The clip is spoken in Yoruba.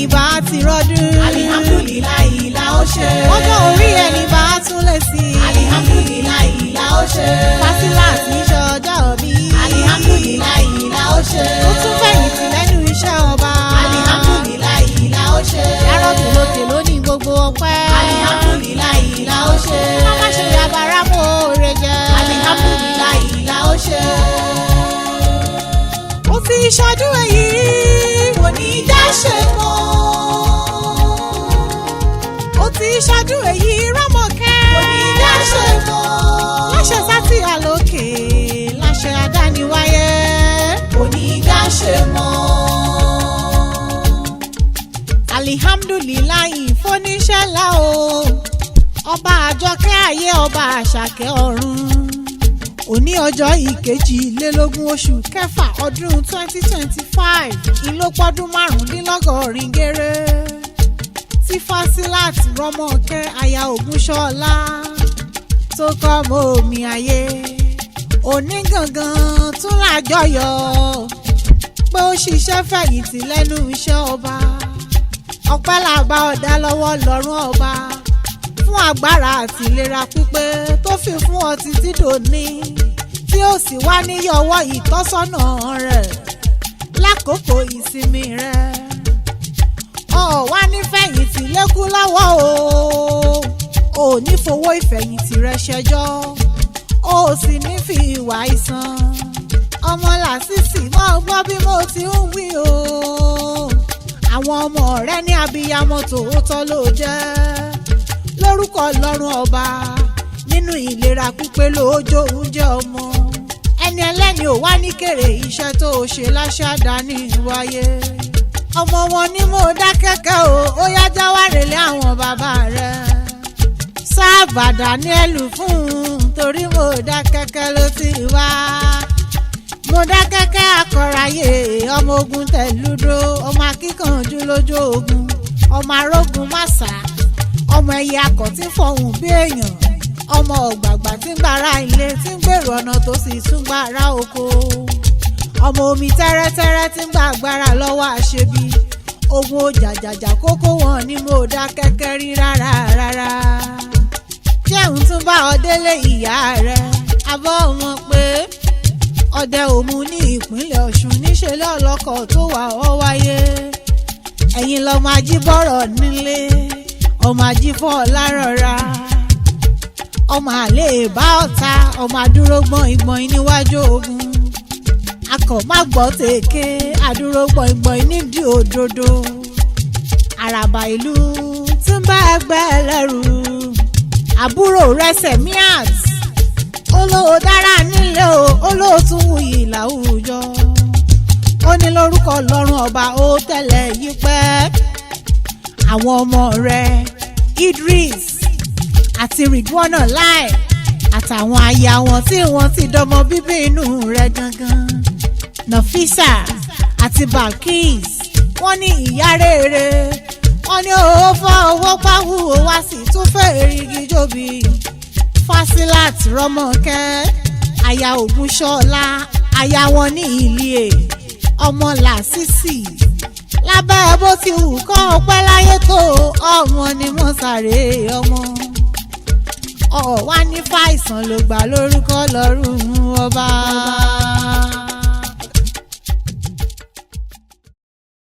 ẹni bá ti rọ́dún. alihamdulilayi la ó ṣe. ọjọ́ orí ẹni bá tún lè sí. alihamdulilayi la ó ṣe. Fasilat ní ṣọjọ́ bí. alihamdulilayi la ó ṣe. ó tún fẹ̀yìntì lẹ́nu iṣẹ́ ọba. alihamdulilayi la ó ṣe. yàrọ́bù lókè lónìí gbogbo ọpẹ́. alihamdulilayi la ó ṣe. má má ṣe yàbàrá mọ́ oore jẹ. alihamdulilayi la ó ṣe. ó ti ṣọdún èyí. kò ní í já ṣe mọ́. ó ti ṣọdún èyí Rọ́mọkẹ́. kò ní í já ṣe mọ́. láṣẹ sátì àlòkè láṣẹ àdániwáyé. kò ní í já ṣe mọ́. alihamdulilayi fóníṣẹ́lá o ọba àjọkẹ́ ayé ọba àṣàkẹ́ ọ̀run òní ọjọ́ ìkejìlélógún oṣù kẹfà ọdún 2025 ìlópọ́dún márùndínlọ́gọ́rin géré tí Fasilat Rọ́mọkẹ́ aya Ògúnṣọlá tó kọ́ mọ́ omi ayé òní gangan tún lájọyọ̀ pé ó ṣiṣẹ́ fẹ̀yìntì lẹ́nu iṣẹ́ ọba ọpẹ́ làbá ọ̀dá lọ́wọ́ lọ́rùn ọba fún agbára àti ìlera pípé tó fi fún ọ títí dòní tí ó sì wá níyọwọ́ ìtọ́sọ́nà rẹ̀ lákòókò ìsinmi rẹ̀ ọ wá ní fẹ̀yìntì lékú lọ́wọ́ o ò ní fowó ìfẹ̀yìntì rẹ̀ ṣẹjọ́ o sì ní fi ìwà ìsan ọmọ làṣìṣì mọ́ gbọ́ bí mo ti ń wí o àwọn ọmọ rẹ ní abiyamọ tòótọ́ ló jẹ́ lórúkọ Ọlọ́run ọba nínú ìlera pípé lójó oúnjẹ ọmọ ẹni ẹlẹ́ni ò wá ní kèrè iṣẹ́ tó o ṣe láṣẹ àdáni wáyé ọmọ wọn ní Modakeke o ó yá jáwárelé àwọn bàbá rẹ sáàbà Daniel fún un torí Modakeke ló ti wá Modakeke akọ̀ráyè ọmọ ogun tẹ̀lúdó ọmọ akíkanjú lójú ogun ọmọ arógun màsà ọmọ ẹyẹ akọ̀ tí fọhùn bí èèyàn ọmọ ọ̀gbàgbà tí ń gbára ilé tí ń gbèrò ọ̀nà tó sì tún gbára oko ọmọ omi tẹ́rẹ́tẹ́rẹ́ tí ń gba agbára lọ́wọ́ àṣebí ogun òjàjàjà kókó wọn ní Modakeke rí rárá jẹun tún bá ọ délé ìyá rẹ abọ́ ọmọ pé ọdẹ òmu ní ìpínlẹ̀ Ọ̀ṣun níṣẹ́ lọ́lọ́kọ̀ tó wà ọ́ wáyé ẹ̀yin lọ́mọ ajíbọ̀rọ̀ nílé ọmọ ajífọ́ lárọ̀ra ọmọ àlè bá ọ̀tá ọmọ àdúró gbọ̀ngbọ̀n níwájú ogun akọ̀ má gbọ́ tèké àdúró gbọ̀ngbọ̀n nídìí òdodo àràbà ìlú tí ń bá ẹgbẹ́ ẹlẹ́rù àbúrò rẹ̀ Semiat olówó dára nílé o olówó tún wuyì láwùjọ ó ní lórúkọ Ọlọ́run ọba ó tẹ̀lé yí pẹ́ àwọn ọmọ rẹ̀ Idris àti Ridwana Lai àtàwọn aya wọn tí wọ́n ti dọmọ bíbí inú rẹ̀ gangan Nafisa àti Balkis wọ́n ní ìyá rere wọ́n ní owó fọ́ owó pàwọ́ wá sí tún fẹ́ erigi jóbi Fasilat Rọ́mọkẹ́ aya Ògúnṣọlá aya wọn ní Ìlíè ọmọ làṣìṣì lábẹ́ bó ti wù kọ́ ọpẹ́ láyé tó ọmọ ni mo sáré ọmọ wá ní fàìsàn ló gbà lórúkọ Ọlọ́run ọba.